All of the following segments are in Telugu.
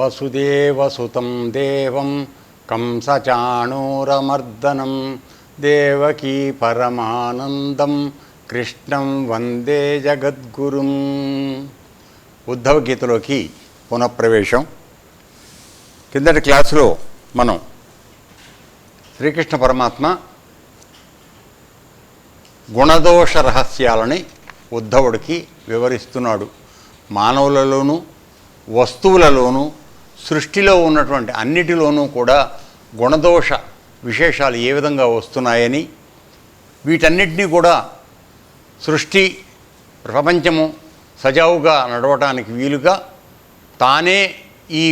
వసుదేవసుతం దేవం కంసచాణూరమర్దనం దేవకీ పరమానందం కృష్ణం వందే జగద్గురుం. ఉద్ధవ గీతలోకి పునఃప్రవేశం. కిందటి క్లాసులో మనం శ్రీకృష్ణ పరమాత్మ గుణదోష రహస్యాలని ఉద్ధవుడికి వివరిస్తున్నాడు. మానవులలోనూ వస్తువులలోనూ సృష్టిలో ఉన్నటువంటి అన్నిటిలోనూ కూడా గుణదోష విశేషాలు ఏ విధంగా వస్తున్నాయని, వీటన్నిటినీ కూడా సృష్టి ప్రపంచము సజావుగా నడవటానికి వీలుగా తానే ఈ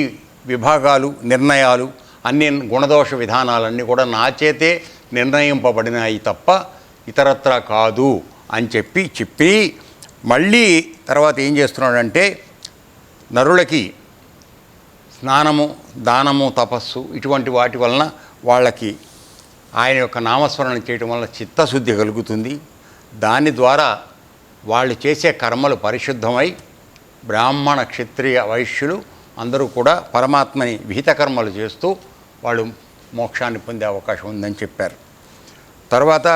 విభాగాలు నిర్ణయాలు అన్ని గుణదోష విధానాలన్నీ కూడా నా చేతే నిర్ణయింపబడినాయి తప్ప ఇతరత్రా కాదు అని చెప్పి మళ్ళీ తర్వాత ఏం చేస్తున్నాడంటే నరులకి స్నానము, దానము, తపస్సు ఇటువంటి వాటి వలన వాళ్ళకి ఆయన యొక్క నామస్మరణ చేయటం వలన చిత్తశుద్ధి కలుగుతుంది. దాని ద్వారా వాళ్ళు చేసే కర్మలు పరిశుద్ధమై బ్రాహ్మణ, క్షత్రియ, వైశ్యులు అందరూ కూడా పరమాత్మని విహిత కర్మలు చేస్తూ వాళ్ళు మోక్షాన్ని పొందే అవకాశం ఉందని చెప్పారు. తర్వాత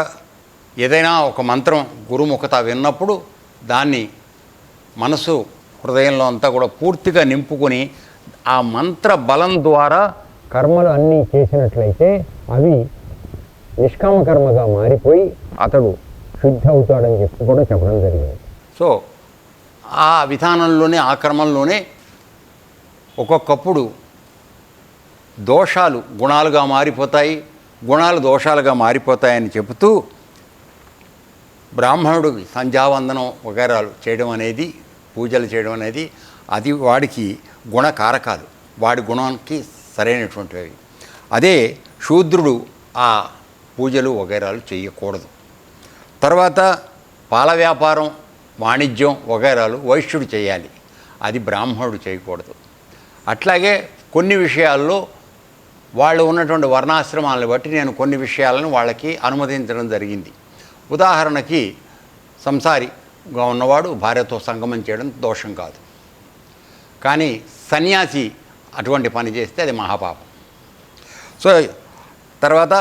ఏదైనా ఒక మంత్రం గురుముఖత విన్నప్పుడు దాన్ని మనసు హృదయంలో అంతా కూడా పూర్తిగా నింపుకొని ఆ మంత్ర బలం ద్వారా కర్మలు అన్నీ చేసినట్లయితే అవి నిష్కామ కర్మగా మారిపోయి అతడు శుద్ధి అవుతాడని చెప్పి కూడా చెప్పడం జరిగింది. సో ఆ విధానంలోనే, ఆ క్రమంలోనే ఒక్కొక్కప్పుడు దోషాలు గుణాలుగా మారిపోతాయి, గుణాలు దోషాలుగా మారిపోతాయని చెబుతూ బ్రాహ్మణుడు సంధ్యావందనం వగైరాలు చేయడం అనేది, పూజలు చేయడం అనేది అది వాడికి గుణకారకాలు, వాడి గుణానికి సరైనటువంటివి. అదే శూద్రుడు ఆ పూజలు వగైరాలు చేయకూడదు. తర్వాత పాల వ్యాపారం, వాణిజ్యం వగైరాలు వైశ్యుడు చేయాలి, అది బ్రాహ్మణుడు చేయకూడదు. అట్లాగే కొన్ని విషయాల్లో వాళ్ళు ఉన్నటువంటి వర్ణాశ్రమాలను బట్టి నేను కొన్ని విషయాలను వాళ్ళకి అనుమతించడం జరిగింది. ఉదాహరణకి సంసారిగా ఉన్నవాడు భార్యతో సంగమం చేయడం దోషం కాదు, కానీ సన్యాసి అటువంటి పని చేస్తే అది మహాపాపం. సో తర్వాత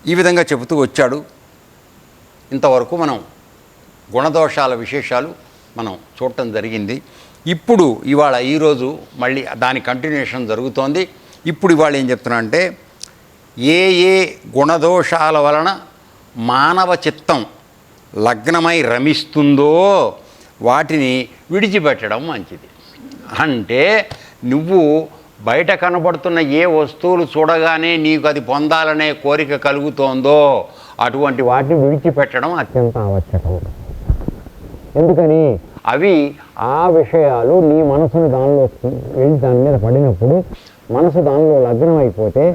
ఈ విధంగా చెబుతూ వచ్చాడు. ఇంతవరకు మనం గుణదోషాల విశేషాలు మనం చూడటం జరిగింది. ఇప్పుడు ఇవాళ ఈరోజు మళ్ళీ దాని కంటిన్యూషన్ జరుగుతోంది. ఇప్పుడు ఇవాళ ఏం చెప్తున్నా అంటే ఏ గుణదోషాల వలన మానవ చిత్తం లగ్నమై రమిస్తుందో వాటిని విడిచిపెట్టడం మంచిది. అంటే నువ్వు బయట కనబడుతున్న ఏ వస్తువులు చూడగానే నీకు అది పొందాలనే కోరిక కలుగుతోందో అటువంటి వాటిని విడిచిపెట్టడం అత్యంత ఆవశ్యకం. ఎందుకని అవి ఆ విషయాలు నీ మనసును దానిలో వెళ్ళి దాని మీద పడినప్పుడు మనసు దానిలో లగ్నం అయిపోతే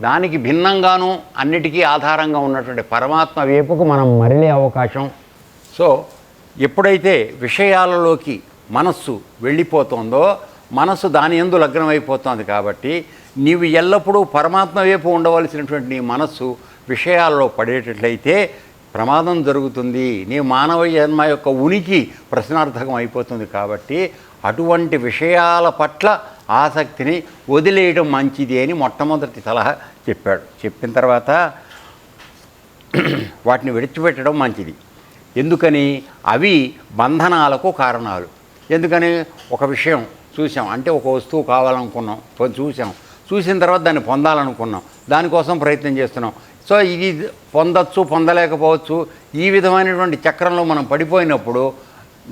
దానికి భిన్నంగాను అన్నిటికీ ఆధారంగా ఉన్నటువంటి పరమాత్మ వైపుకు మనం మరలే అవకాశం. సో ఎప్పుడైతే విషయాలలోకి మనస్సు వెళ్ళిపోతుందో మనస్సు దాని యందు లగ్నం అయిపోతుంది. కాబట్టి నీవు ఎల్లప్పుడూ పరమాత్మ వైపు ఉండవలసినటువంటి నీ మనస్సు విషయాల్లో పడేటట్లయితే ప్రమాదం జరుగుతుంది, నీ మానవ జన్మ యొక్క ఉనికి ప్రశ్నార్థకం అయిపోతుంది. కాబట్టి అటువంటి విషయాల పట్ల ఆసక్తిని వదిలేయడం మంచిది అని మొట్టమొదటి సలహా చెప్పాడు. చెప్పిన తర్వాత వాటిని విడిచిపెట్టడం మంచిది. ఎందుకని? అవి బంధనాలకు కారణాలు. ఎందుకని? ఒక విషయం చూసాం అంటే ఒక వస్తువు కావాలనుకున్నాం, చూసిన తర్వాత దాన్ని పొందాలనుకున్నాం, దానికోసం ప్రయత్నం చేస్తున్నాం. సో ఇది పొందొచ్చు, పొందలేకపోవచ్చు. ఈ విధమైనటువంటి చక్రంలో మనం పడిపోయినప్పుడు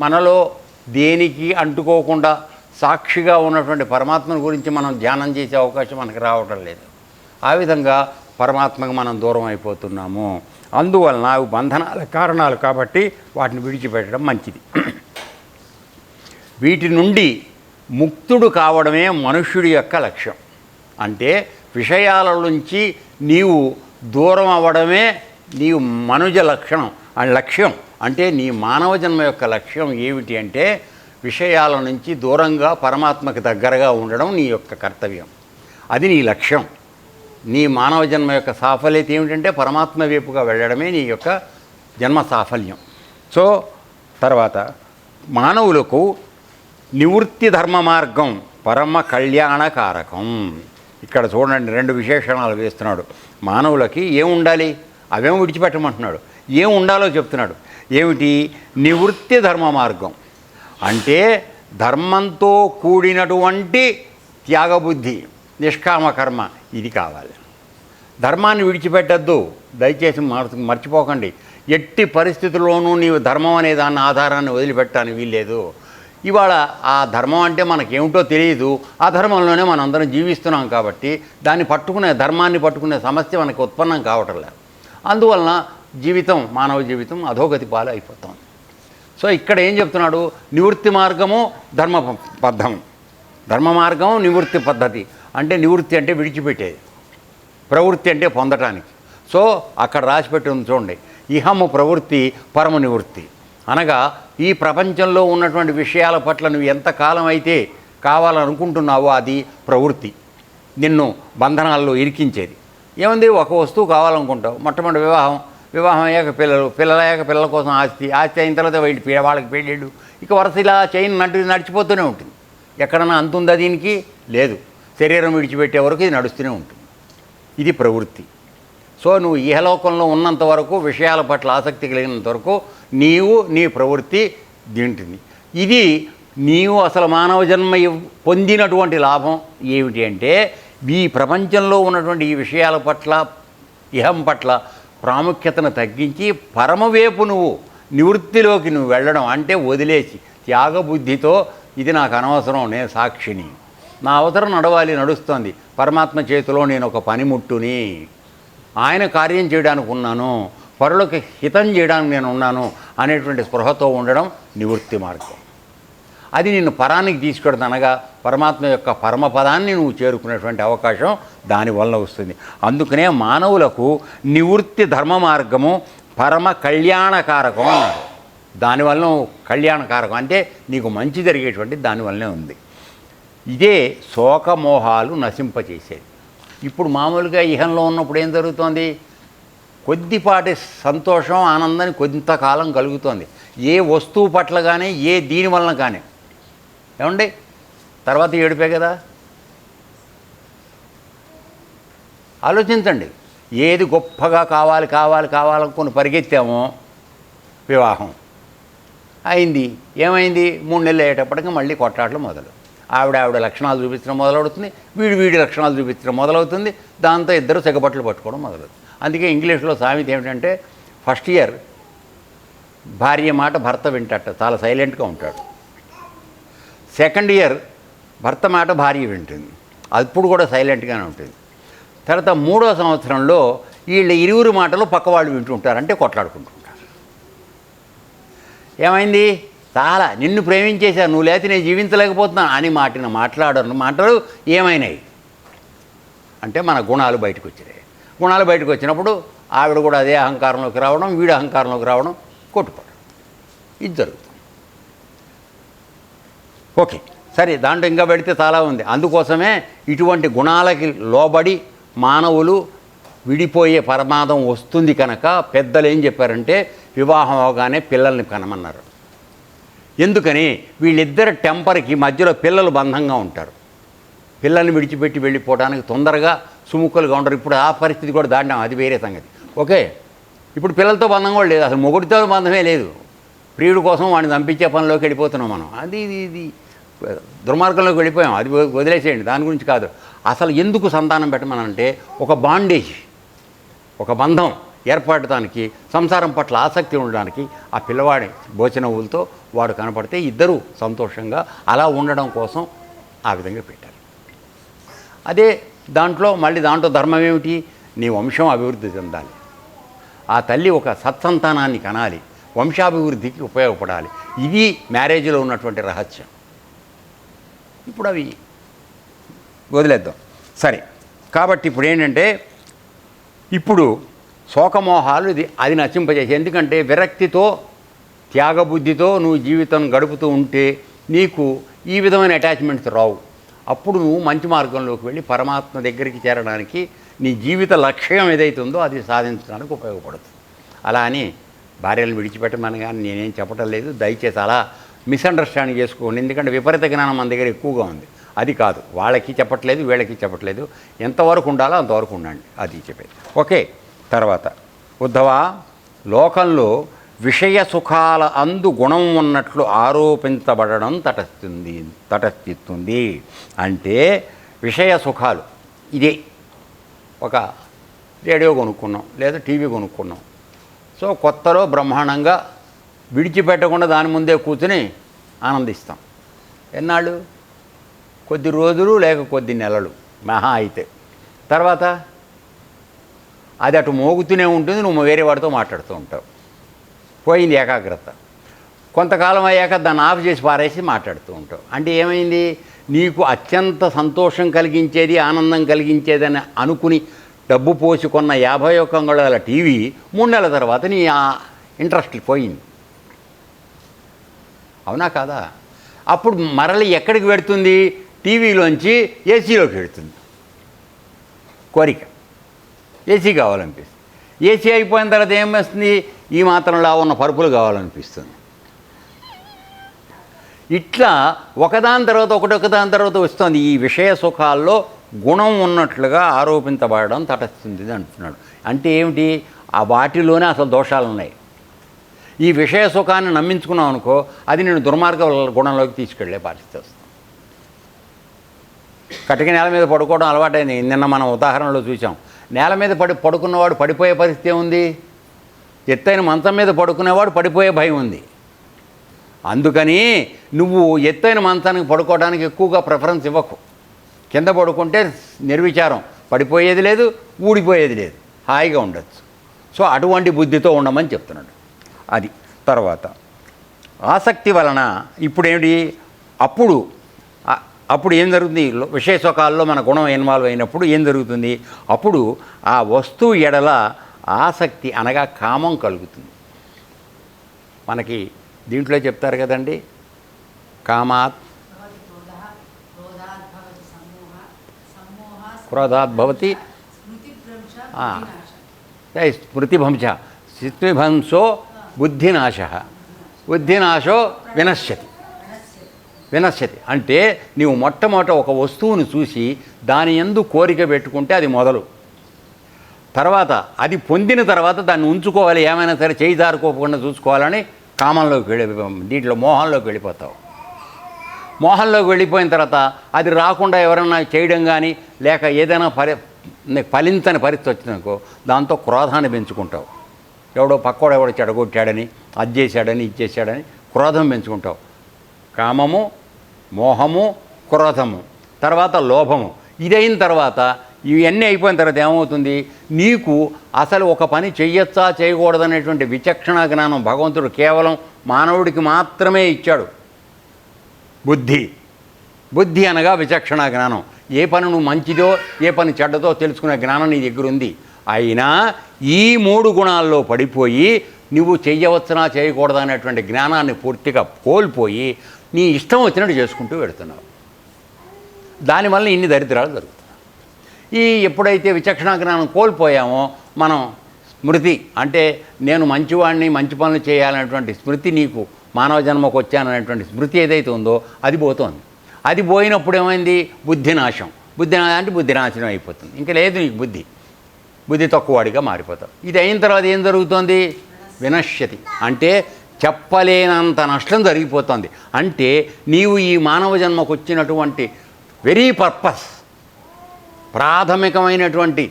మనలో దేనికి అంటుకోకుండా సాక్షిగా ఉన్నటువంటి పరమాత్మను గురించి మనం ధ్యానం చేసే అవకాశం మనకు రావటం లేదు. ఆ విధంగా పరమాత్మకు మనం దూరం అయిపోతున్నాము. అందువలన అవి బంధనాల కారణాలు కాబట్టి వాటిని విడిచిపెట్టడం మంచిది. వీటి నుండి ముక్తుడు కావడమే మనుష్యుడి యొక్క లక్ష్యం. అంటే విషయాల నుంచి నీవు దూరం అవ్వడమే నీవు మనుజ లక్ష్యం. అంటే నీ మానవ జన్మ యొక్క లక్ష్యం ఏమిటి అంటే విషయాల నుంచి దూరంగా పరమాత్మకు దగ్గరగా ఉండడం నీ యొక్క కర్తవ్యం. అది నీ లక్ష్యం. నీ మానవ జన్మ యొక్క సాఫల్యత ఏమిటంటే పరమాత్మ వైపుగా వెళ్ళడమే నీ యొక్క జన్మ సాఫల్యం. సో తర్వాత మానవులకు నివృత్తి ధర్మ మార్గం పరమ కళ్యాణకారకం. ఇక్కడ చూడండి, 2 విశేషణాలు వేస్తున్నాడు. మానవులకి ఏం ఉండాలి, అవేం విడిచిపెట్టమంటున్నాడు. ఏం ఉండాలో చెప్తున్నాడు. ఏమిటి? నివృత్తి ధర్మ మార్గం అంటే ధర్మంతో కూడినటువంటి త్యాగబుద్ధి, నిష్కామకర్మ, ఇది కావాలి. ధర్మాన్ని విడిచిపెట్టద్దు, దయచేసి మర్చిపోకండి. ఎట్టి పరిస్థితుల్లోనూ నీవు ధర్మం అనే దాన్ని ఆధారాన్ని వదిలిపెట్టడానికి వీల్లేదు. ఇవాళ ఆ ధర్మం అంటే మనకేమిటో తెలియదు, ఆ ధర్మంలోనే మనం అందరం జీవిస్తున్నాం కాబట్టి దాన్ని ధర్మాన్ని పట్టుకునే సమస్య మనకు ఉత్పన్నం కావటం లేదు. అందువలన మానవ జీవితం అధోగతి పాలు అయిపోతాం. సో ఇక్కడ ఏం చెప్తున్నాడు? నివృత్తి మార్గము ధర్మ మార్గము నివృత్తి పద్ధతి. అంటే నివృత్తి అంటే విడిచిపెట్టేది, ప్రవృత్తి అంటే పొందటానికి. సో అక్కడ రాసిపెట్టి ఉంది చూడండి, ఇహము ప్రవృత్తి పరమ నివృత్తి. అనగా ఈ ప్రపంచంలో ఉన్నటువంటి విషయాల పట్ల నువ్వు ఎంతకాలం అయితే కావాలనుకుంటున్నావో అది ప్రవృత్తి, నిన్ను బంధనాల్లో ఇరికించేది. ఏముంది, ఒక వస్తువు కావాలనుకుంటావు, మొట్టమొదటి వివాహం అయ్యాక పిల్లలయ్యాక పిల్లల కోసం ఆస్తి అయిన తర్వాత వాళ్ళకి పెళ్ళిళ్ళు, ఇక వరుస ఇలా చైన్ నడిచిపోతూనే ఉంటుంది. ఎక్కడన్నా అంతుందా దీనికి? లేదు. శరీరం విడిచిపెట్టే వరకు ఇది నడుస్తూనే ఉంటుంది. ఇది ప్రవృత్తి. సో నువ్వు ఇహలోకంలో ఉన్నంత వరకు, విషయాల పట్ల ఆసక్తి కలిగినంత వరకు నీ ప్రవృత్తి దీంటుంది. ఇది నీవు అసలు మానవ జన్మ పొందినటువంటి లాభం ఏమిటి అంటే, ఈ ప్రపంచంలో ఉన్నటువంటి ఈ విషయాల పట్ల, ఇహం పట్ల ప్రాముఖ్యతను తగ్గించి పరమవేపు నివృత్తిలోకి వెళ్ళడం. అంటే వదిలేసి త్యాగబుద్ధితో ఇది నాకు అనవసరం, నేను సాక్షిని, నా అవసరం నడుస్తోంది, పరమాత్మ చేతిలో నేను ఒక పనిముట్టుని, ఆయన కార్యం చేయడానికి ఉన్నాను, పరులకు హితం చేయడానికి నేను ఉన్నాను అనేటువంటి స్పృహతో ఉండడం నివృత్తి మార్గం. అది నిన్ను పరానికి తీసుకెడుతుంది. అనగా పరమాత్మ యొక్క పరమపదాన్ని నువ్వు చేరుకునేటువంటి అవకాశం దానివల్ల వస్తుంది. అందుకనే మానవులకు నివృత్తి ధర్మ మార్గము పరమ కళ్యాణకారకం అన్నాడు. దానివల్ల కళ్యాణకారకం అంటే నీకు మంచి జరిగేటువంటి దానివల్లనే ఉంది. ఇదే శోకమోహాలు నశింపచేసేది. ఇప్పుడు మామూలుగా ఇహంలో ఉన్నప్పుడు ఏం జరుగుతోంది? కొద్దిపాటి సంతోషం, ఆనందాన్ని కొంతకాలం కలుగుతోంది, ఏ వస్తువు పట్ల కానీ, ఏ దీని వలన కానీ. ఏమండి, తర్వాత ఏడిపే కదా. ఆలోచించండి, ఏది గొప్పగా కావాలనుకుని పరిగెత్తామో, వివాహం అయింది, ఏమైంది? 3 నెలలు అయ్యేటప్పటికి మళ్ళీ కొట్లాటలు మొదలు. ఆవిడ లక్షణాలు చూపించడం మొదలవుతుంది, వీడి లక్షణాలు చూపించడం మొదలవుతుంది. దాంతో ఇద్దరు సిగబట్టలు పట్టుకోవడం మొదలవుతుంది. అందుకే ఇంగ్లీష్లో సామెత ఏమిటంటే, ఫస్ట్ ఇయర్ భార్య మాట భర్త వింటట, చాలా సైలెంట్గా ఉంటాడు. సెకండ్ ఇయర్ భర్త మాట భార్య వింటుంది, అప్పుడు కూడా సైలెంట్గానే ఉంటుంది. తర్వాత 3వ సంవత్సరంలో ఇరువురు మాటలు పక్కవాళ్ళు వింటుంటారు, అంటే కొట్లాడుకుంటుంటారు. ఏమైంది? చాలా నిన్ను ప్రేమించేశాను, నువ్వు లేకపోతే నేను జీవించలేకపోతున్నాను అని మాటలు ఏమైనాయి అంటే మన గుణాలు బయటకు వచ్చినాయి. గుణాలు బయటకు వచ్చినప్పుడు ఆవిడ కూడా అదే అహంకారంలోకి రావడం, వీడు అహంకారంలోకి రావడం, కొట్టుకోవడం, ఇది జరుగుతుంది. ఓకే, సరే, దాంట్లో ఇంకా పెడితే చాలా ఉంది. అందుకోసమే ఇటువంటి గుణాలకి లోబడి మానవులు విడిపోయే ప్రమాదం వస్తుంది. కనుక పెద్దలు ఏం చెప్పారంటే, వివాహం అవగానే పిల్లల్ని కనమన్నారు. ఎందుకని? వీళ్ళిద్దరి టెంపర్కి మధ్యలో పిల్లలు బంధంగా ఉంటారు. పిల్లల్ని విడిచిపెట్టి వెళ్ళిపోవడానికి తొందరగా సుముఖులుగా ఉంటారు. ఇప్పుడు ఆ పరిస్థితి కూడా దాటాం, అది వేరే సంగతి. ఓకే, ఇప్పుడు పిల్లలతో బంధం కూడా లేదు, అసలు మొగుడితో బంధమే లేదు. ప్రియుడి కోసం వాడిని చంపించే పనిలోకి వెళ్ళిపోతున్నాం మనం. ఇది దుర్మార్గంలోకి వెళ్ళిపోయాం, అది వదిలేసేయండి, దాని గురించి కాదు. అసలు ఎందుకు సంతానం పెట్టమనంటే, ఒక బాండేజ్, ఒక బంధం ఏర్పడటానికి, సంసారం పట్ల ఆసక్తి ఉండడానికి, ఆ పిల్లవాడి భోచనవులతో వాడు కనపడితే ఇద్దరూ సంతోషంగా అలా ఉండడం కోసం ఆ విధంగా పెట్టారు. అదే దాంట్లో ధర్మం ఏమిటి? నీ వంశం అభివృద్ధి చెందాలి, ఆ తల్లి ఒక సత్సంతానాన్ని కనాలి, వంశాభివృద్ధికి ఉపయోగపడాలి. ఇది మ్యారేజ్లో ఉన్నటువంటి రహస్యం. ఇప్పుడు అవి వదిలేద్దాం. సరే, కాబట్టి ఇప్పుడు ఏంటంటే, ఇప్పుడు శోకమోహాలు అది నశింపజేసి. ఎందుకంటే విరక్తితో, త్యాగబుద్ధితో నువ్వు జీవితం గడుపుతూ ఉంటే నీకు ఈ విధమైన అటాచ్మెంట్స్ రావు. అప్పుడు నువ్వు మంచి మార్గంలోకి వెళ్ళి పరమాత్మ దగ్గరికి చేరడానికి, నీ జీవిత లక్ష్యం ఏదైతే ఉందో అది సాధించడానికి ఉపయోగపడుతుంది. అలా అని భార్యలను విడిచిపెట్టమని కానీ నేనేం చెప్పటం లేదు. దయచేసి అలా మిస్అండర్స్టాండింగ్ చేసుకోండి. ఎందుకంటే విపరీత జ్ఞానం మన దగ్గర ఎక్కువగా ఉంది. అది కాదు. వాళ్ళకి చెప్పట్లేదు, వీళ్ళకి చెప్పట్లేదు. ఎంతవరకు ఉండాలో అంతవరకు ఉండండి, అది చెప్పేది. ఓకే. తర్వాత ఉద్ధవ, లోకంలో విషయ సుఖాల అందు గుణం ఉన్నట్లు ఆరోపించబడడం తటస్థిస్తుంది. అంటే విషయ సుఖాలు ఇదే, ఒక రేడియో కొనుక్కున్నాం లేదా టీవీ కొనుక్కున్నాం. సో కొత్తలో బ్రహ్మాండంగా విడిచిపెట్టకుండా దాని ముందే కూర్చుని ఆనందిస్తాం. ఎన్నాళ్ళు? కొద్ది రోజులు లేక కొద్ది నెలలు మహా అయితే. తర్వాత అది అటు మోగుతూనే ఉంటుంది, నువ్వు వేరే వాడితో మాట్లాడుతూ ఉంటావు. పోయింది ఏకాగ్రత. కొంతకాలం అయ్యాక దాన్ని ఆఫ్ చేసి పారేసి మాట్లాడుతూ ఉంటావు. అంటే ఏమైంది? నీకు అత్యంత సంతోషం కలిగించేది, ఆనందం కలిగించేదని అనుకుని డబ్బు పోసి కొన్న 51 అంగుళాల టీవీ 3 నెలల తర్వాత నీ ఆ ఇంట్రెస్ట్ పోయింది. అవునా కాదా? అప్పుడు మరలి ఎక్కడికి పెడుతుంది? టీవీలోంచి ఏసీలోకి వెడుతుంది కోరిక. ఏసీ కావాలనిపిస్తుంది. ఏసీ అయిపోయిన తర్వాత ఏం వస్తుంది? ఈ మాత్రంలా ఉన్న పరుపులు కావాలనిపిస్తుంది. ఇట్లా ఒకదాని తర్వాత ఒకదాని తర్వాత వస్తుంది. ఈ విషయ సుఖాల్లో గుణం ఉన్నట్లుగా ఆరోపించబడడం తటస్థిస్తుంది అంటున్నాడు. అంటే ఏమిటి? ఆ వాటిలోనే అసలు దోషాలు ఉన్నాయి. ఈ విషయ సుఖాన్ని నమ్మించుకున్నావు అనుకో, అది నేను దుర్మార్గ గుణంలోకి తీసుకెళ్లే పరిస్థితి వస్తుంది. కటిక నేల మీద పడుకోవడం అలవాటైంది. నిన్న మనం ఉదాహరణలో చూసాం. నేల మీద పడుకున్నవాడు పడిపోయే పరిస్థితి ఉంది. ఎత్తైన మంచం మీద పడుకునేవాడు పడిపోయే భయం ఉంది. అందుకని నువ్వు ఎత్తైన మంచానికి పడుకోవడానికి ఎక్కువగా ప్రిఫరెన్స్ ఇవ్వకు. కింద పడుకుంటే నిర్విచారం, పడిపోయేది లేదు, ఊడిపోయేది లేదు, హాయిగా ఉండొచ్చు. సో అటువంటి బుద్ధితో ఉండమని చెప్తున్నాడు. అది. తర్వాత ఆసక్తి వలన ఇప్పుడేమిటి? అప్పుడు ఏం జరుగుతుంది? విషయ సుఖాల్లో మన గుణం ఇన్వాల్వ్ అయినప్పుడు ఏం జరుగుతుంది? అప్పుడు ఆ వస్తువు ఎడల ఆసక్తి అనగా కామం కలుగుతుంది. మనకి దీంట్లో చెప్తారు కదండి, కామాత్ క్రోధాత్ భవతి స్మృతిభంశ, స్మృతిభంశో బుద్ధినాశ, బుద్ధినాశో వినశ్యతి. అంటే నీవు మొట్టమొదట ఒక వస్తువును చూసి దాని యందు కోరిక పెట్టుకుంటే అది మొదలు. తర్వాత అది పొందిన తర్వాత దాన్ని ఉంచుకోవాలి, ఏమైనా సరే చేయి జారుకోకుండా చూసుకోవాలని కామంలోకి దీంట్లో మోహంలోకి వెళ్ళిపోతావు. మోహంలోకి వెళ్ళిపోయిన తర్వాత అది రాకుండా ఎవరైనా చేయడం కానీ లేక ఏదైనా ఫలించని పరిస్థితి వచ్చిందనుకో, దాంతో క్రోధాన్ని పెంచుకుంటావు. ఎవడో పక్కోడు ఎవడో చెడగొట్టాడని, అది చేశాడని, ఇది చేశాడని క్రోధం పెంచుకుంటావు. కామము, మోహము, క్రోధము, తర్వాత లోభము. ఇదైన తర్వాత ఇవన్నీ అయిపోయిన తర్వాత ఏమవుతుంది? నీకు అసలు ఒక పని చెయ్యొచ్చా చేయకూడదనేటువంటి విచక్షణ జ్ఞానం భగవంతుడు కేవలం మానవుడికి మాత్రమే ఇచ్చాడు. బుద్ధి అనగా విచక్షణ జ్ఞానం. ఏ పని నువ్వు మంచిదో ఏ పని చెడ్డదో తెలుసుకునే జ్ఞానం నీ దగ్గర ఉంది. అయినా ఈ 3 గుణాల్లో పడిపోయి నువ్వు చెయ్యవచ్చునా చేయకూడదా అనేటువంటి జ్ఞానాన్ని పూర్తిగా కోల్పోయి నీ ఇష్టం వచ్చినట్టు చేసుకుంటూ వెళుతున్నావు. దానివల్ల ఇన్ని దరిద్రాలు జరుగుతాయి. ఎప్పుడైతే విచక్షణ జ్ఞానం కోల్పోయామో మనం స్మృతి అంటే నేను మంచివాడిని, మంచి పనులు చేయాలనేటువంటి స్మృతి, నీకు మానవ జన్మకు వచ్చాననేటువంటి స్మృతి ఏదైతే ఉందో అది పోతుంది. అది పోయినప్పుడు ఏమైంది? బుద్ధినాశం. అంటే బుద్ధినాశనం అయిపోతుంది. ఇంకా లేదు నీకు బుద్ధి తక్కువవాడిగా మారిపోతావు. ఇది అయిన తర్వాత ఏం జరుగుతుంది? వినశ్యతి అంటే చెప్పలేనంత నష్టం జరిగిపోతుంది. అంటే నీవు ఈ మానవ జన్మకు వచ్చినటువంటి వెరీ పర్పస్, ప్రాథమికమైనటువంటి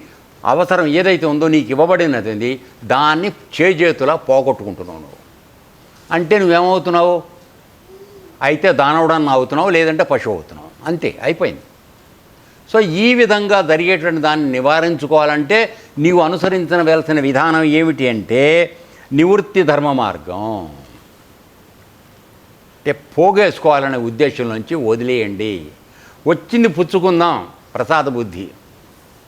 అవసరం ఏదైతే ఉందో నీకు ఇవ్వబడినది దాన్ని చేజేతులా పోగొట్టుకుంటున్నావు నువ్వు. అంటే నువ్వేమవుతున్నావు? అయితే దానవుడన్నా అవుతున్నావు, లేదంటే పశువు అవుతున్నావు. అంతే, అయిపోయింది. సో ఈ విధంగా జరిగేటువంటి దాన్ని నివారించుకోవాలంటే నీవు అనుసరించవలసిన విధానం ఏమిటి అంటే నివృత్తి ధర్మ మార్గం. అంటే పోగేసుకోవాలనే ఉద్దేశం నుంచి వదిలేయండి. వచ్చింది పుచ్చుకుందాం, ప్రసాద బుద్ధి,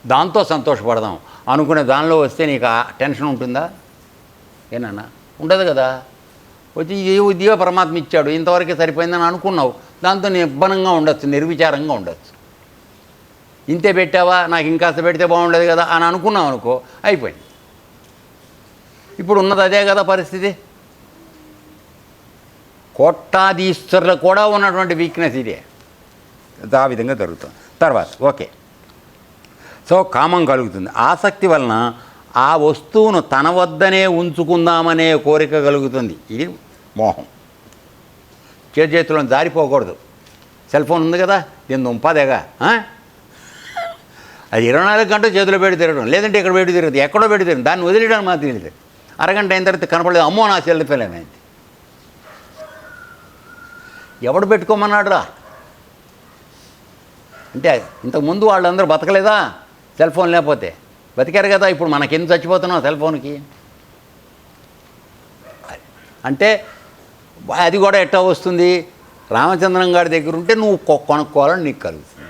దాంతో సంతోషపడదాం అనుకునే దానిలో వస్తే నీకు ఆ టెన్షన్ ఉంటుందా? ఏనన్నా ఉండదు కదా. వచ్చి ఏ ఉద్యోగ పరమాత్మ ఇచ్చాడు, ఇంతవరకే సరిపోయిందని అనుకున్నావు, దాంతో నిర్భనంగా ఉండొచ్చు, నిర్విచారంగా ఉండొచ్చు. ఇంతే పెట్టావా, నాకు ఇంకాస్త పెడితే బాగుండదు కదా అని అనుకున్నావు అనుకో, అయిపోయింది. ఇప్పుడు ఉన్నది అదే కదా పరిస్థితి. కోట్లాధీశ్వరులకు కూడా ఉన్నటువంటి వీక్నెస్ ఇదే. ఆ విధంగా జరుగుతుంది. తర్వాత ఓకే, సో కామం కలుగుతుంది. ఆసక్తి వలన ఆ వస్తువును తన వద్దనే ఉంచుకుందామనే కోరిక కలుగుతుంది. ఇది మోహం. చేతిలో జారిపోకూడదు. సెల్ ఫోన్ ఉంది కదా, దీని దుంపదేగా, అది 24 గంటలు చేతిలో పెట్టి తిరగడం, లేదంటే ఇక్కడ పెట్టి తిరగదు, ఎక్కడో పెట్టి తిరగదు, దాన్ని వదిలేయడానికి మాత్రం తెలియదు. అరగంట అయిన తర్వాత కనపడలేదు, అమ్మో నా సెల్ ఫోన్ అయింది. ఎవడు పెట్టుకోమన్నాడు రా అంటే, ఇంతకుముందు వాళ్ళందరూ బతకలేదా సెల్ ఫోన్ లేకపోతే? బతికారు కదా. ఇప్పుడు మనకెందుకు చచ్చిపోతున్నావు సెల్ ఫోన్కి అంటే అది కూడా ఎట్టా వస్తుంది? రామచంద్రం గారి దగ్గర ఉంటే నువ్వు కొనుక్కోవాలని నీకు కలుగుతుంది.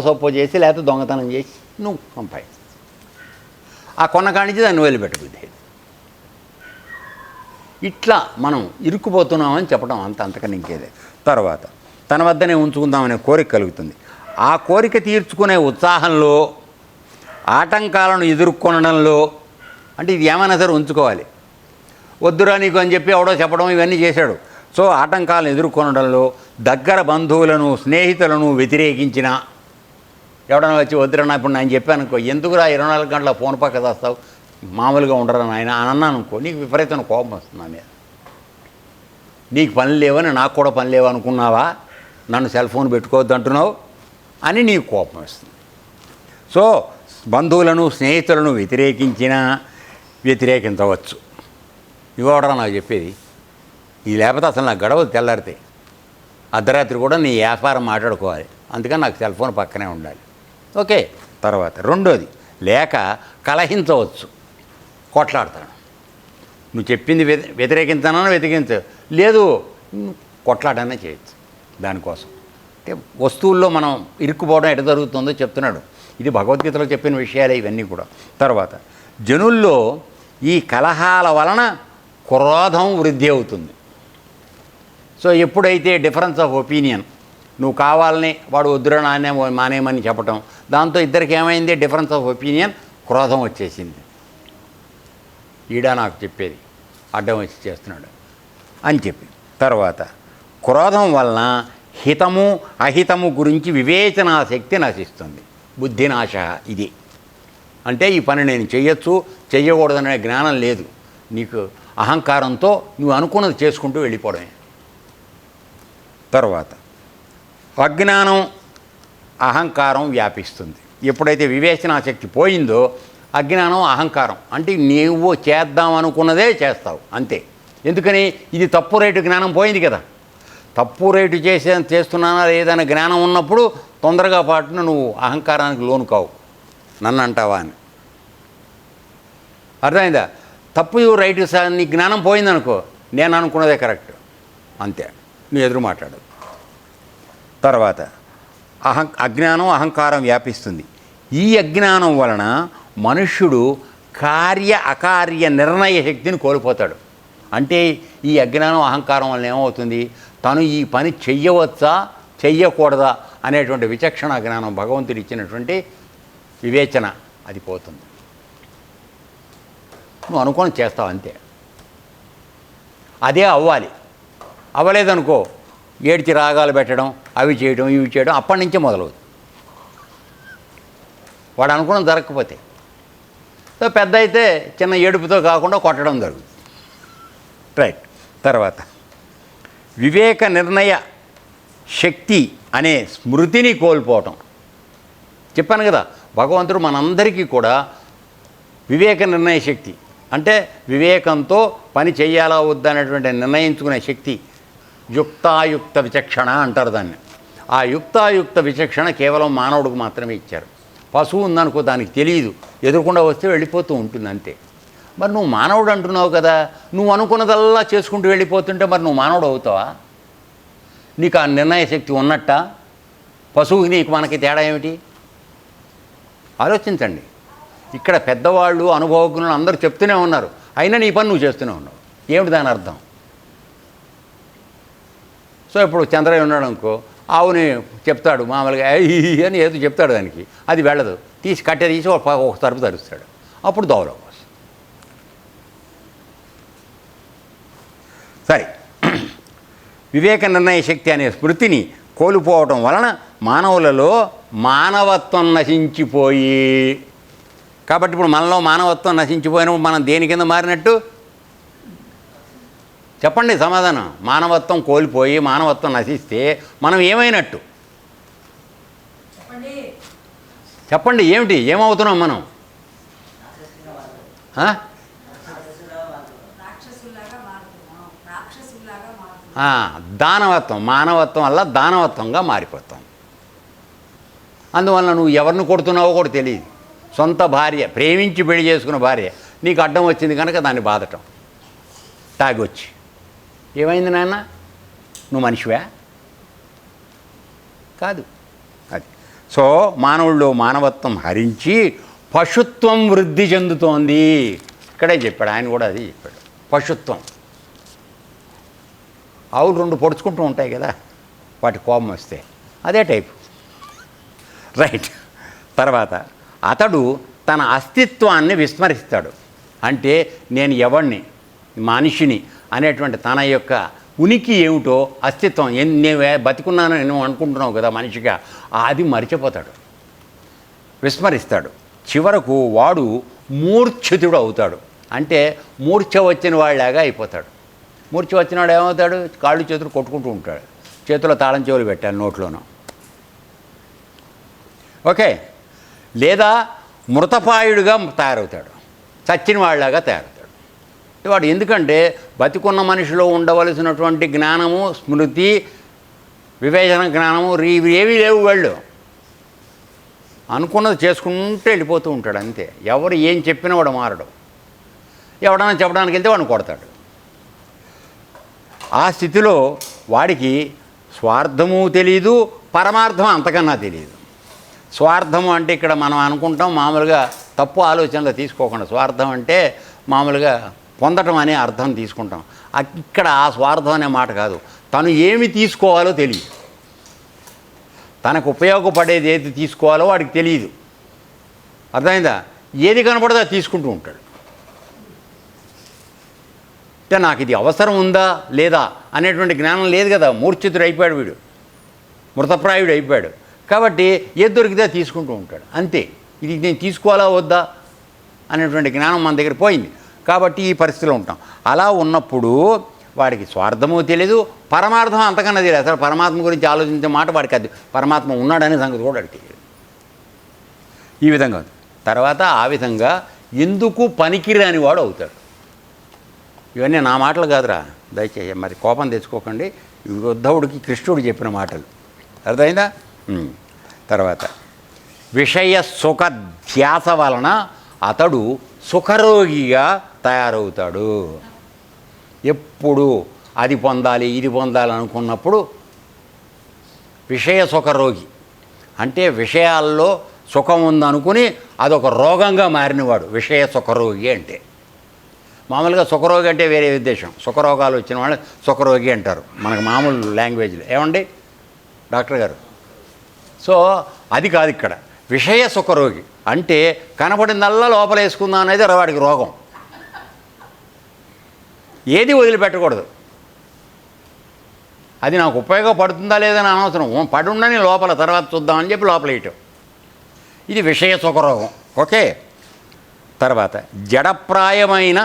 సప్పో చేసి లేకపోతే దొంగతనం చేసి నువ్వు పంపాయి. ఆ కొన్నకాడించి దాన్ని వదిలిపెట్టబుద్ది. ఇట్లా మనం ఇరుక్కుపోతున్నామని చెప్పడం అంతకన్నా ఇంకేదే. తర్వాత తన వద్దనే ఉంచుకుందామనే కోరిక కలుగుతుంది. ఆ కోరిక తీర్చుకునే ఉత్సాహంలో ఆటంకాలను ఎదుర్కొనడంలో, అంటే ఇది ఏమైనా సరే ఉంచుకోవాలి, వద్దురా నీకు అని చెప్పి ఎవడో చెప్పడం ఇవన్నీ చేశాడు. సో ఆటంకాలను ఎదుర్కొనడంలో దగ్గర బంధువులను స్నేహితులను వ్యతిరేకించిన ఎవడన్నా వచ్చి వద్దురా, ఇప్పుడు నేను చెప్పాను అనుకో, ఎందుకురా 24 గంటల ఫోన్ పక్క చేస్తావు, మామూలుగా ఉండరా నాయన అని అన్నాను అనుకో, నీకు విపరీతమైన కోపం వస్తుంది నా మీద. నీకు పని లేవని నాకు కూడా పని లేవు అనుకున్నావా, నన్ను సెల్ ఫోన్ పెట్టుకోవద్దు అంటున్నావు అని నీకు కోపం వస్తుంది. సో బంధువులను స్నేహితులను వ్యతిరేకించవచ్చు. ఇవ్వడరా నాకు చెప్పేది, ఇది లేకపోతే అసలు నాకు గడవదు. తెల్లారితే అర్ధరాత్రి కూడా నీ వ్యాపారం మాట్లాడుకోవాలి, అందుకని నాకు సెల్ ఫోన్ పక్కనే ఉండాలి. ఓకే. తర్వాత రెండోది, లేక కలహించవచ్చు, కొట్లాడతాను. నువ్వు చెప్పింది వ్యతిరేకించానని లేదు, కొట్లాడనే చేయొచ్చు దానికోసం. అంటే వస్తువుల్లో మనం ఇరుక్కుపోవడం ఎట జరుగుతుందో చెప్తున్నాడు. ఇది భగవద్గీతలో చెప్పిన విషయాలే ఇవన్నీ కూడా. తర్వాత జనుల్లో ఈ కలహాల వలన క్రోధం వృద్ధి అవుతుంది. సో ఎప్పుడైతే డిఫరెన్స్ ఆఫ్ ఒపీనియన్, నువ్వు కావాలని వాడు వద్దురా నాన్నే మానేమని చెప్పటం, దాంతో ఇద్దరికి ఏమైంది, డిఫరెన్స్ ఆఫ్ ఒపీనియన్, క్రోధం వచ్చేసింది. ఈడా నాకు చెప్పేది అడ్డం వచ్చి చేస్తున్నాడు అని చెప్పి. తర్వాత క్రోధం వలన హితము అహితము గురించి వివేచనా శక్తి నశిస్తుంది. బుద్ధినాశ ఇది. అంటే ఈ పని నేను చెయ్యొచ్చు చెయ్యకూడదనే జ్ఞానం లేదు నీకు. అహంకారంతో నువ్వు అనుకున్నది చేసుకుంటూ వెళ్ళిపోవడమే. తర్వాత అజ్ఞానం అహంకారం వ్యాపిస్తుంది. ఎప్పుడైతే వివేచనా శక్తి పోయిందో అజ్ఞానం అహంకారం, అంటే నీవు చేద్దాం అనుకున్నదే చేస్తావు అంతే. ఎందుకని? ఇది తప్పు రేటు జ్ఞానం పోయింది కదా. తప్పు రేటు చేస్తున్నానా లేదన్న జ్ఞానం ఉన్నప్పుడు తొందరగా పాటున నువ్వు అహంకారానికి లోను కావు, నన్ను అంటావా అని. అర్థమైందా? తప్పు రైట్ నీ జ్ఞానం పోయిందనుకో, నేను అనుకున్నదే కరెక్ట్ అంతే, నువ్వు ఎదురు మాట్లాడు. తర్వాత అజ్ఞానం అహంకారం వ్యాపిస్తుంది. ఈ అజ్ఞానం వలన మనుష్యుడు కార్య అకార్య నిర్ణయ శక్తిని కోల్పోతాడు. అంటే ఈ అజ్ఞానం అహంకారం వలన ఏమవుతుంది, తను ఈ పని చెయ్యవచ్చా చెయ్యకూడదా అనేటువంటి విచక్షణ జ్ఞానం, భగవంతుడు ఇచ్చినటువంటి వివేచన, అది పోతుంది. నువ్వు అనుకోని చేస్తావు అంతే. అదే అవ్వాలి. అవ్వలేదనుకో, ఏడ్చి రాగాలు పెట్టడం, అవి చేయడం ఇవి చేయడం అప్పటి నుంచే మొదలవుతుంది. వాడు అనుకున్నది జరగకపోతే. సో పెద్ద అయితే చిన్న ఏడుపుతో కాకుండా కొట్టడం జరుగుతుంది. రైట్. తర్వాత వివేక నిర్ణయ శక్తి అనే స్మృతిని కోల్పోవటం. చెప్పాను కదా, భగవంతుడు మనందరికీ కూడా వివేక నిర్ణయ శక్తి, అంటే వివేకంతో పని చెయ్యాలా వద్దనేటువంటి నిర్ణయించుకునే శక్తి, యుక్తాయుక్త విచక్షణ అంటారు దాన్ని. ఆ యుక్తాయుక్త విచక్షణ కేవలం మానవుడికి మాత్రమే ఇచ్చారు. పశువు ఉందనుకో, దానికి తెలియదు, ఎదురుకుండా వస్తే వెళ్ళిపోతూ ఉంటుంది అంతే. మరి నువ్వు మానవుడు అంటున్నావు కదా, నువ్వు అనుకున్నదల్లా చేసుకుంటూ వెళ్ళిపోతుంటే మరి నువ్వు మానవుడు అవుతావా? నీకు ఆ నిర్ణయ శక్తి ఉన్నట్ట? పశువుకి నీకు మనకి తేడా ఏమిటి? ఆలోచించండి. ఇక్కడ పెద్దవాళ్ళు అనుభవజ్ఞులు అందరూ చెప్తూనే ఉన్నారు, అయినా నీ పని నువ్వు చేస్తూనే ఉన్నావు. ఏమిటి దాని అర్థం? సో ఇప్పుడు చంద్రయ్య ఉన్నాడు అనుకో, ఆవుని చెప్తాడు మామూలుగా అని ఏదో చెప్తాడు, దానికి అది వెళ్ళదు, తీసి కట్టె తీసి ఒక తరపు తరుస్తాడు, అప్పుడు దోవలో వస్తుంది. సరే, వివేక నిర్ణయ శక్తి అనే స్మృతిని కోల్పోవటం వలన మానవులలో మానవత్వం నశించిపోయి, కాబట్టి ఇప్పుడు మనలో మానవత్వం నశించిపోయినప్పుడు మనం దేని కింద మారినట్టు చెప్పండి సమాధానం. మానవత్వం కోల్పోయి మానవత్వం నశిస్తే మనం ఏమైనట్టు చెప్పండి. ఏమవుతున్నాం మనం? దానవత్వం, మానవత్వం వల్ల దానవత్వంగా మారిపోతాం. అందువల్ల నువ్వు ఎవరిని కొడుతున్నావో కూడా తెలియదు. సొంత భార్య, ప్రేమించి పెళ్లి చేసుకున్న భార్య నీకు అడ్డం వచ్చింది కనుక దాన్ని బాధటం, తాగొచ్చి. ఏమైంది నాన్న, నువ్వు మనిషివా? కాదు. అది సో మానవుల్లో మానవత్వం హరించి పశుత్వం వృద్ధి చెందుతోంది. ఇక్కడే చెప్పాడు ఆయన కూడా, అది చెప్పాడు. పశుత్వం, ఆవులు రెండు పొడుచుకుంటూ ఉంటాయి కదా, వాటి కోపం వస్తే అదే టైపు. రైట్. తర్వాత అతడు తన అస్తిత్వాన్ని విస్మరిస్తాడు. అంటే నేను ఎవరిని, మనిషిని అనేటువంటి తన యొక్క ఉనికి ఏమిటో, అస్తిత్వం, నేను బతికున్నానని నువ్వు అనుకుంటున్నావు కదా మనిషిగా, అది మర్చిపోతాడు, విస్మరిస్తాడు. చివరకు వాడు మూర్ఛితుడు అవుతాడు. అంటే మూర్ఛ వచ్చిన వాళ్ళలాగా అయిపోతాడు. మూర్ఛ వచ్చినవాడు ఏమవుతాడు? కాళ్ళు చేతులు కొట్టుకుంటూ ఉంటాడు. చేతిలో తాళం చెవులు పెట్టాలి, నోట్లోనూ. ఓకే. లేదా మృతపాయుడుగా తయారవుతాడు, చచ్చిన వాళ్ళలాగా తయారవుతాడు వాడు. ఎందుకంటే బతికున్న మనిషిలో ఉండవలసినటువంటి జ్ఞానము, స్మృతి, వివేచన జ్ఞానము ఏవీ లేవు. వాళ్ళు అనుకున్నది చేసుకుంటూ వెళ్ళిపోతూ ఉంటాడు అంతే. ఎవరు ఏం చెప్పినా వాడు మారడు. ఎవడన్నా చెప్పడానికి వెళ్తే వాడిని కొడతాడు. ఆ స్థితిలో వాడికి స్వార్థము తెలీదు, పరమార్థం అంతకన్నా తెలియదు. స్వార్థము అంటే ఇక్కడ మనం అనుకుంటాం మామూలుగా, తప్పు ఆలోచనలు తీసుకోకుండా, స్వార్థం అంటే మామూలుగా పొందటం అనే అర్థం తీసుకుంటాం. ఇక్కడ ఆ స్వార్థం అనే మాట కాదు. తను ఏమి తీసుకోవాలో తెలియదు, తనకు ఉపయోగపడేది ఏది తీసుకోవాలో వాడికి తెలియదు. అర్థమైందా? ఏది కనపడదో అది తీసుకుంటూ ఉంటాడు. అంటే నాకు ఇది అవసరం ఉందా లేదా అనేటువంటి జ్ఞానం లేదు కదా. మూర్ఛితుడు అయిపోయాడు వీడు, మృతప్రాయుడు అయిపోయాడు. కాబట్టి ఏది దొరికితే తీసుకుంటూ ఉంటాడు అంతే. ఇది నేను తీసుకోవాలా వద్దా అనేటువంటి జ్ఞానం మన దగ్గర పోయింది. కాబట్టి ఈ పరిస్థితిలో ఉంటాం. అలా ఉన్నప్పుడు వాడికి స్వార్థము తెలియదు, పరమార్థం అంతకన్నా తెలియదు. అసలు పరమాత్మ గురించి ఆలోచించే మాట వాడికి అది, పరమాత్మ ఉన్నాడనే సంగతి కూడా వాడికి తెలియదు. ఈ విధంగా తర్వాత ఆ విధంగా ఎందుకు పనికిరాని వాడు అవుతాడు. ఇవన్నీ నా మాటలు కాదురా, దయచేసి మరి కోపం తెచ్చుకోకండి. ఉద్ధవుడికి కృష్ణుడు చెప్పిన మాటలు. అర్థమైందా? తర్వాత విషయ సుఖ ధ్యాస వలన అతడు సుఖరోగిగా తయారవుతాడు. ఎప్పుడు అది పొందాలి ఇది పొందాలి అనుకున్నప్పుడు విషయ సుఖరోగి అంటే విషయాల్లో సుఖం ఉందనుకుని అదొక రోగంగా మారినవాడు విషయ సుఖరోగి. అంటే మామూలుగా సుఖరోగి అంటే వేరే ఉద్దేశం. సుఖరోగాలు వచ్చిన వాళ్ళు సుఖరోగి అంటారు మనకు మామూలు లాంగ్వేజ్లో. ఏమండి డాక్టర్ గారు? సో అది కాదు ఇక్కడ. విషయ సుఖరోగి అంటే కనపడిందల్లా లోపల వేసుకుందాం అనేది వాడికి రోగం. ఏది వదిలిపెట్టకూడదు. అది నాకు ఉపయోగపడుతుందా లేదని అనవసరం, పడుండని లోపల తర్వాత చూద్దామని చెప్పి లోపల వేయటం. ఇది విషయ సుఖరోగం. ఓకే. తర్వాత జడప్రాయమైన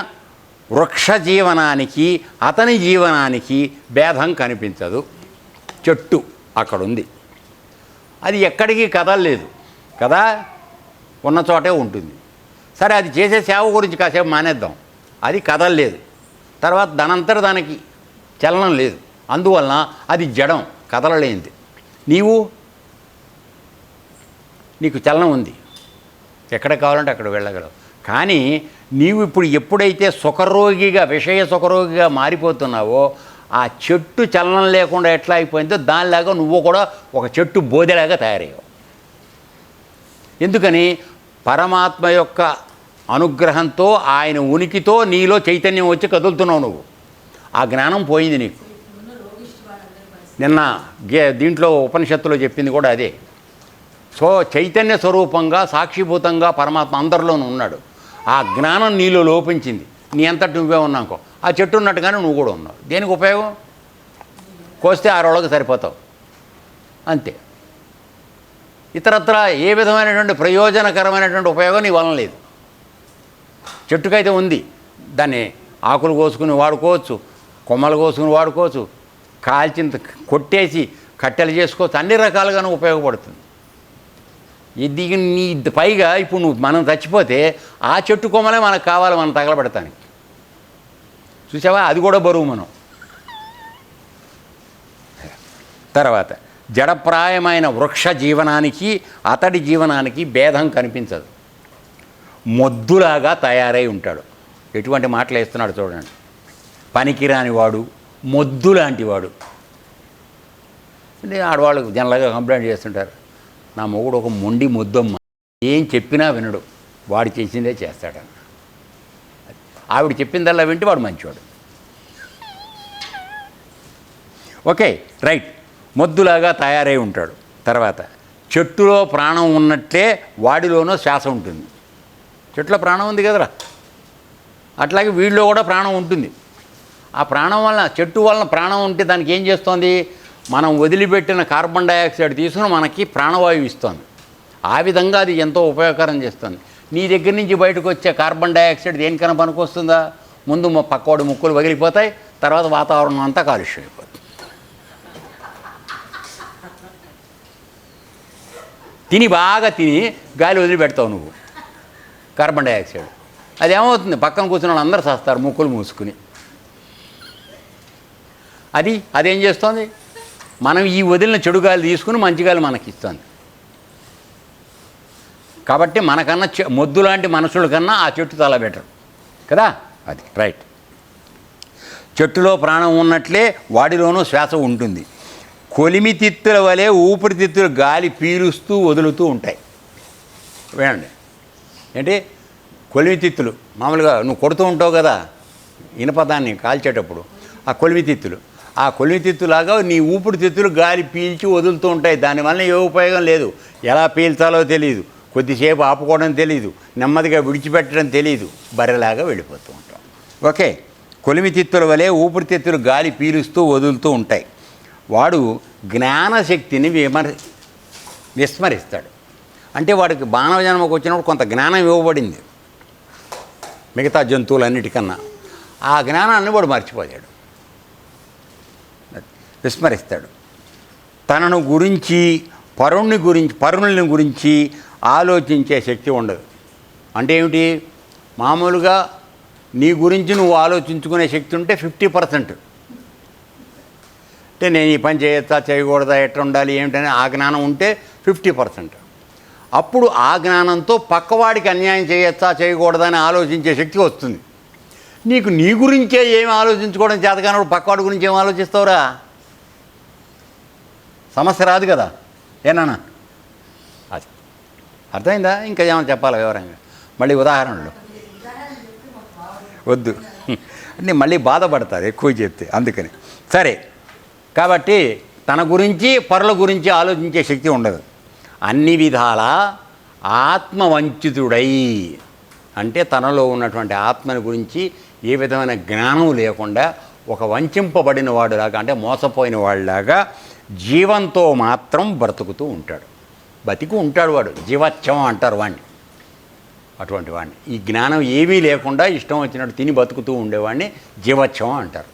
వృక్ష జీవనానికి అతని జీవనానికి భేదం కనిపించదు. చెట్టు అక్కడుంది, అది ఎక్కడికి కదలలేదు కదా, ఉన్న చోటే ఉంటుంది. సరే అది చేసే సేవ గురించి కాసేపు మానేద్దాం. అది కదలలేదు, తర్వాత దానంతట దానికి చలనం లేదు, అందువలన అది జడం, కదలలేనిది. నీకు చలనం ఉంది, ఎక్కడ కావాలంటే అక్కడ వెళ్ళగలవు. కానీ నీవు ఇప్పుడు ఎప్పుడైతే సుఖరోగిగా విషయ సుఖరోగిగా మారిపోతున్నావో ఆ చెట్టు చలనం లేకుండా ఎట్లా అయిపోయిందో దానిలాగా నువ్వు కూడా ఒక చెట్టు బోధెలాగా తయారయ్యావు. ఎందుకని? పరమాత్మ యొక్క అనుగ్రహంతో ఆయన ఉనికితో నీలో చైతన్యం వచ్చి కదులుతున్నావు నువ్వు. ఆ జ్ఞానం పోయింది నీకు. నిన్న దీంట్లో ఉపనిషత్తులో చెప్పింది కూడా అదే. సో చైతన్య స్వరూపంగా సాక్షిభూతంగా పరమాత్మ అందరిలోనూ ఉన్నాడు. ఆ జ్ఞానం నీలో లోపించింది. నీ అంతటి నువ్వే ఉన్నాకో ఆ చెట్టు ఉన్నట్టుగానే నువ్వు కూడా ఉన్నావు. దేనికి ఉపయోగం? కోస్తే 6 రోజులకు సరిపోతావు అంతే. ఇతరత్ర ఏ విధమైనటువంటి ప్రయోజనకరమైనటువంటి ఉపయోగం నీ వలన లేదు. చెట్టుకైతే ఉంది, దాన్ని ఆకులు కోసుకుని వాడుకోవచ్చు, కొమ్మలు కోసుకుని వాడుకోవచ్చు, కాల్చిన కొట్టేసి కట్టెలు చేసుకోవచ్చు, అన్ని రకాలుగాను ఉపయోగపడుతుంది. ఇది నీ పైగా ఇప్పుడు నువ్వు మనం చచ్చిపోతే ఆ చెట్టు కొమ్మలే మనకు కావాలి, మనం తగలబెడతానికి. చూసావా, అది కూడా బరువు మనం. తర్వాత జడప్రాయమైన వృక్ష జీవనానికి అతడి జీవనానికి భేదం కనిపించదు. మొద్దులాగా తయారై ఉంటాడు. ఎటువంటి మాటలు వేస్తున్నాడు చూడండి. పనికిరాని వాడు, మొద్దు లాంటి వాడు. అంటే ఆడవాళ్ళు జనరల్గా కంప్లైంట్ చేస్తుంటారు, నా మొగుడు ఒక మొండి మొద్దమ్మ, ఏం చెప్పినా వినడు, వాడు చేసిందే చేస్తాడని. ఆవిడ చెప్పిందల్లా వింటే వాడు మంచివాడు. Okay, right. మొద్దులాగా తయారై ఉంటాడు. తర్వాత చెట్టులో ప్రాణం ఉన్నట్లే వాడిలోనూ శ్వాస ఉంటుంది. చెట్టులో ప్రాణం ఉంది కదరా, అట్లాగే వీడిలో కూడా ప్రాణం ఉంటుంది. ఆ ప్రాణం వలన, చెట్టు వలన ప్రాణం ఉంటే దానికి ఏం చేస్తోంది, మనం వదిలిపెట్టిన కార్బన్ డైఆక్సైడ్ తీసుకుని మనకి ప్రాణవాయువు ఇస్తుంది. ఆ విధంగా అది ఎంతో ఉపయోగకరం చేస్తుంది. నీ దగ్గర నుంచి బయటకు వచ్చే కార్బన్ డైఆక్సైడ్ దేనికన్నా పనికొస్తుందా? ముందు పక్కోడి ముక్కులు పగిలిపోతాయి, తర్వాత వాతావరణం అంతా కాలుష్యం అయిపోతుంది. బాగా తిని గాలి వదిలిపెడతావు నువ్వు కార్బన్ డైఆక్సైడ్. అదేమవుతుంది, పక్కన కూర్చున్న వాళ్ళు అందరూ చేస్తారు ముక్కులు మూసుకుని. అదేం చేస్తుంది, మనం ఈ వదిలిన చెడు గాలి తీసుకుని మంచి గాలి మనకి ఇస్తుంది. కాబట్టి మనకన్నా మొద్దు లాంటి మనుషుల కన్నా ఆ చెట్టు చాలా బెటర్ కదా. అది రైట్. చెట్టులో ప్రాణం ఉన్నట్లే వాడిలోనూ శ్వాస ఉంటుంది. కొలిమితిత్తుల వలె ఊపిరితిత్తులు గాలి పీలుస్తూ వదులుతూ ఉంటాయి. వినండి, ఏంటి కొలిమితిత్తులు, మామూలుగా నువ్వు కొడుతూ ఉంటావు కదా ఇనపదాన్ని కాల్చేటప్పుడు, ఆ కొలిమితిత్తులు, ఆ కొలిమితిత్తులాగా నీ ఊపిరితిత్తులు గాలి పీల్చి వదులుతూ ఉంటాయి. దానివల్ల ఏ ఉపయోగం లేదు. ఎలా పీల్చాలో తెలియదు, కొద్దిసేపు ఆపుకోవడం తెలియదు, నెమ్మదిగా విడిచిపెట్టడం తెలియదు, బర్రెలాగా వెళ్ళిపోతూ ఉంటాం. ఓకే, కొలిమితిత్తుల వలె ఊపిరితిత్తులు గాలి పీలుస్తూ వదులుతూ ఉంటాయి. వాడు జ్ఞానశక్తిని విస్మరిస్తాడు. అంటే వాడికి మానవ జన్మకు వచ్చినప్పుడు కొంత జ్ఞానం ఇవ్వబడింది మిగతా జంతువులన్నిటికన్నా. ఆ జ్ఞానాన్ని వాడు మర్చిపోయాడు, విస్మరిస్తాడు. తనను గురించి పరుణుల్ని గురించి ఆలోచించే శక్తి ఉండదు. అంటే ఏమిటి, మామూలుగా నీ గురించి నువ్వు ఆలోచించుకునే శక్తి ఉంటే 50%. అంటే నేను ఈ పని చేయొచ్చా చేయకూడదా, ఎట్లా ఉండాలి ఏమిటని ఆ జ్ఞానం ఉంటే 50%. అప్పుడు ఆ జ్ఞానంతో పక్కవాడికి అన్యాయం చేయొచ్చా చేయకూడదా అని ఆలోచించే శక్తి వస్తుంది. నీకు నీ గురించే ఏమి ఆలోచించుకోవడం చేతకానప్పుడు పక్కవాడి గురించి ఏం ఆలోచిస్తావురా, సమస్య రాదు కదా. ఏనా అది అర్థమైందా? ఇంకా ఏమైనా చెప్పాలా వివరంగా? మళ్ళీ ఉదాహరణలు వద్దు, అంటే మళ్ళీ బాధపడతారు ఎక్కువ చెప్తే, అందుకని. సరే, కాబట్టి తన గురించి పరుల గురించి ఆలోచించే శక్తి ఉండదు. అన్ని విధాల ఆత్మవంచితుడై, అంటే తనలో ఉన్నటువంటి ఆత్మని గురించి ఏ విధమైన జ్ఞానం లేకుండా ఒక వంచింపబడిన వాడులాగా, అంటే మోసపోయిన వాళ్ళలాగా జీవంతో మాత్రం బ్రతుకుతూ ఉంటాడు. బతికి ఉంటాడు వాడు, జీవచ్చం అంటారు వాడిని. అటువంటి వాడిని ఈ జ్ఞానం ఏమీ లేకుండా ఇష్టం వచ్చినట్టు తిని బతుకుతూ ఉండేవాడిని జీవచ్చం అంటారు.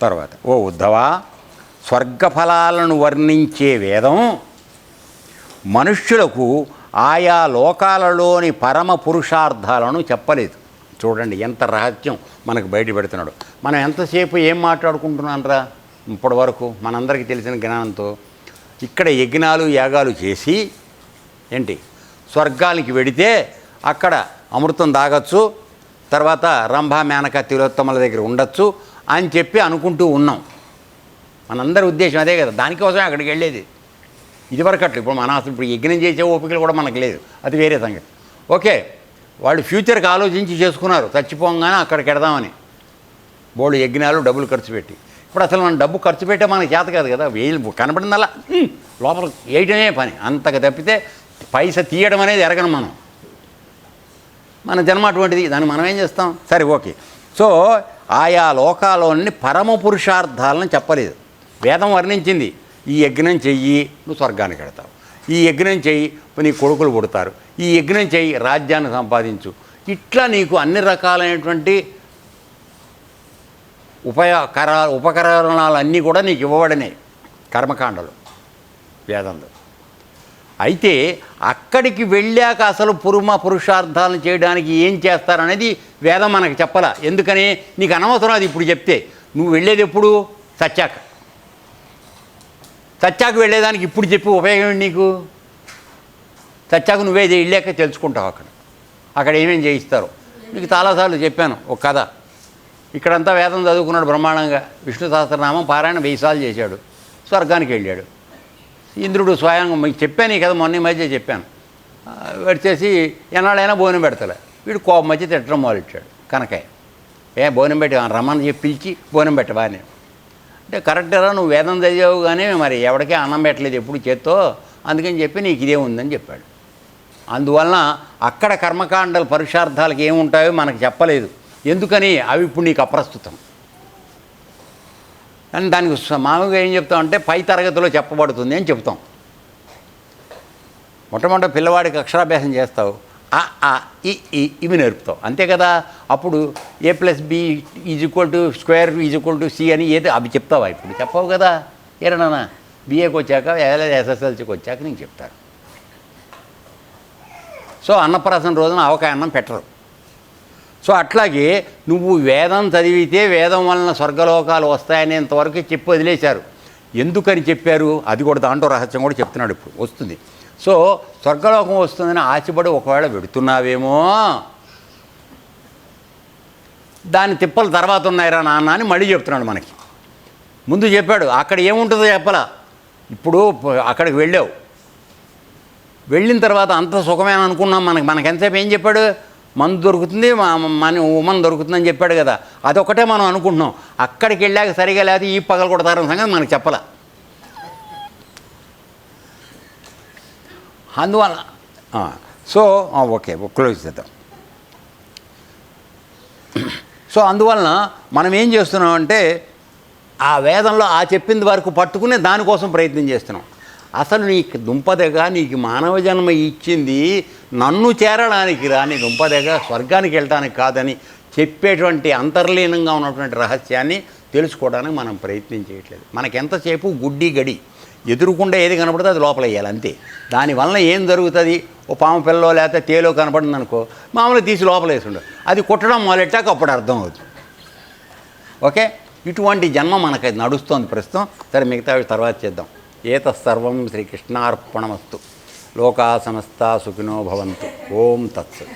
తర్వాత, ఓ ఉద్ధవా, స్వర్గఫలాలను వర్ణించే వేదం మనుష్యులకు ఆయా లోకాలలోని పరమ పురుషార్థాలను చెప్పలేదు. చూడండి ఎంత రహస్యం మనకు బయట పెడుతున్నాడు. మనం ఎంతసేపు ఏం మాట్లాడుకుంటున్నానరా ఇప్పటి వరకు మనందరికీ తెలిసిన జ్ఞానంతో. ఇక్కడ యజ్ఞాలు యాగాలు చేసి ఏంటి స్వర్గానికి వెడితే అక్కడ అమృతం తాగొచ్చు, తర్వాత రంభ మేనక తిలోత్తమల దగ్గర ఉండొచ్చు అని చెప్పి అనుకుంటూ ఉన్నాం. మనందరి ఉద్దేశం అదే కదా, దానికోసమే అక్కడికి వెళ్ళేది. ఇదివరకు అట్లా. ఇప్పుడు మన అసలు ఇప్పుడు యజ్ఞం చేసే ఓపికలు కూడా మనకు లేదు, అది వేరే సంగతి. ఓకే, వాళ్ళు ఫ్యూచర్కి ఆలోచించి చేసుకున్నారు, చచ్చిపోగానే అక్కడికి వెడదామని బోళ్ళు యజ్ఞాలు డబ్బులు ఖర్చు పెట్టి. ఇప్పుడు అసలు మనం డబ్బు ఖర్చు పెట్టే మనకి చేత కాదు కదా, వేలు కనబడిందల్లా లోపల వేయటమే పని, అంతకు తప్పితే పైసా తీయడం అనేది ఎరగను మనం. మన జన్మ అటువంటిది, దాన్ని మనం ఏం చేస్తాం? సరే, ఓకే. సో ఆయా లోకాల్లోని పరమ పురుషార్థాలను చెప్పలేదు. వేదం వర్ణించింది, ఈ యజ్ఞం చెయ్యి నువ్వు స్వర్గానికి వెడతావు, ఈ యజ్ఞం చేయి నీ కొడుకులు పుడతారు, ఈ యజ్ఞం చేయి రాజ్యాన్ని సంపాదించు. ఇట్లా నీకు అన్ని రకాలైనటువంటి ఉపకరణాలన్నీ కూడా నీకు ఇవ్వబడినాయి కర్మకాండలు వేదంలో. అయితే అక్కడికి వెళ్ళాక అసలు పురుషార్థాలను చేయడానికి ఏం చేస్తారనేది వేదం మనకు చెప్పాల. ఎందుకని నీకు అనవసరం అది ఇప్పుడు చెప్తే. నువ్వు వెళ్ళేది ఎప్పుడు? సత్యాక వెళ్ళేదానికి ఇప్పుడు చెప్పి ఉపయోగం ఏంటి నీకు? సత్యాకు నువ్వే వెళ్ళాక తెలుసుకుంటావు అక్కడ ఏమేమి చేయిస్తారో. నీకు చాలాసార్లు చెప్పాను ఒక కథ. ఇక్కడంతా వేదం చదువుకున్నాడు బ్రహ్మాండంగా, విష్ణు సహస్రనామం పారాయణ 1000 సార్లు చేశాడు, స్వర్గానికి వెళ్ళాడు. ఇంద్రుడు స్వయంగా మీకు చెప్పాను ఈ కథ, మొన్న మధ్య చెప్పాను. వచ్చేసి ఎన్నాళ్ళైనా భోజనం పెడతలే. వీడు కోపం మధ్య తిట్టడం మొదలెట్టాడు. కనకాయ భోజనం పెట్టి రమ్మని చెప్పి పిలిచి భోజనం పెట్టవా అని. అంటే కరెక్టరా, నువ్వు వేదం చదివావు కానీ మరి ఎవరికే అన్నం పెట్టలేదు ఎప్పుడు చేత్తో, అందుకని చెప్పి నీకు ఇదే ఉందని చెప్పాడు. అందువలన అక్కడ కర్మకాండలు పురుషార్థాలకు ఏముంటాయో మనకు చెప్పలేదు. ఎందుకని? అవి ఇప్పుడు నీకు అప్రస్తుతం. అని దానికి మామూలుగా ఏం చెప్తామంటే పై తరగతిలో చెప్పబడుతుంది అని చెప్తాం. మొట్టమొదటి పిల్లవాడికి అక్షరాభ్యాసం చేస్తావు, ఆ ఆ ఈ ఇవి నేర్పుతావు, అంతే కదా. అప్పుడు A+B = C అని ఏదో అవి చెప్తావా? ఇప్పుడు చెప్పవు కదా. ఏరన్నా BAకి వచ్చాక SSLCకి వచ్చాక నీకు చెప్తారు. సో అన్నప్రాసన రోజున ఆవకాయ అన్నం పెట్టరు. సో అట్లాగే నువ్వు వేదం చదివితే వేదం వలన స్వర్గలోకాలు వస్తాయనేంతవరకు చెప్పి వదిలేశారు. ఎందుకని చెప్పారు అది కూడా దాంట్లో రహస్యం కూడా చెప్తున్నాడు. ఇప్పుడు వస్తుంది. సో స్వర్గలోకం వస్తుందని ఆశపడి ఒకవేళ పెడుతున్నావేమో, దాని తిప్పలు తర్వాత ఉన్నాయిరా నాన్న అని మళ్ళీ చెప్తున్నాడు మనకి. ముందు చెప్పాడు అక్కడ ఏముంటుందో చెప్పలా. ఇప్పుడు అక్కడికి వెళ్ళావు, వెళ్ళిన తర్వాత అంత సుఖమేని అనుకున్నాం. మనకి ఎంతసేపు ఏం చెప్పాడు? మందు దొరుకుతుంది, మన ఉమన్ దొరుకుతుందని చెప్పాడు కదా. అదొకటే మనం అనుకుంటున్నాం. అక్కడికి వెళ్ళాక సరిగా లేకపోతే ఈ పగలు కొడతారన్న సంగతి మనకు చెప్పాల. అందువల్ల సో ఓకే క్లోజ్ చేద్దాం. సో అందువలన మనం ఏం చేస్తున్నామంటే ఆ వేదంలో ఆ చెప్పింది వరకు పట్టుకునే దానికోసం ప్రయత్నం చేస్తున్నాం. అసలు నీకు దుంపదెగ, నీకు మానవ జన్మ ఇచ్చింది నన్ను చేరడానికి రాని దుంపదెగ, స్వర్గానికి వెళ్ళడానికి కాదని చెప్పేటువంటి అంతర్లీనంగా ఉన్నటువంటి రహస్యాన్ని తెలుసుకోవడానికి మనం ప్రయత్నం చేయట్లేదు. మనకెంతసేపు గుడ్డి గడి ఎదురుకుండా ఏది కనపడితే అది లోపల వేయాలి అంతే. దానివల్ల ఏం జరుగుతుంది? ఓ పాము పిల్లలో లేకపోతే తేలో కనపడింది అనుకో, మామూలుగా తీసి లోపల వేసుండదు. అది కుట్టడం మొదలెట్టాక అప్పుడు అర్థం అవుతుంది. ఓకే, ఇటువంటి జన్మ మనకు నడుస్తోంది ప్రస్తుతం. సరే, మిగతా తర్వాత చేద్దాం. ఏతత్సర్వం శ్రీకృష్ణార్పణమస్తు. లోకా సమస్తా సుఖినో భవంతు. ఓం తత్సత్.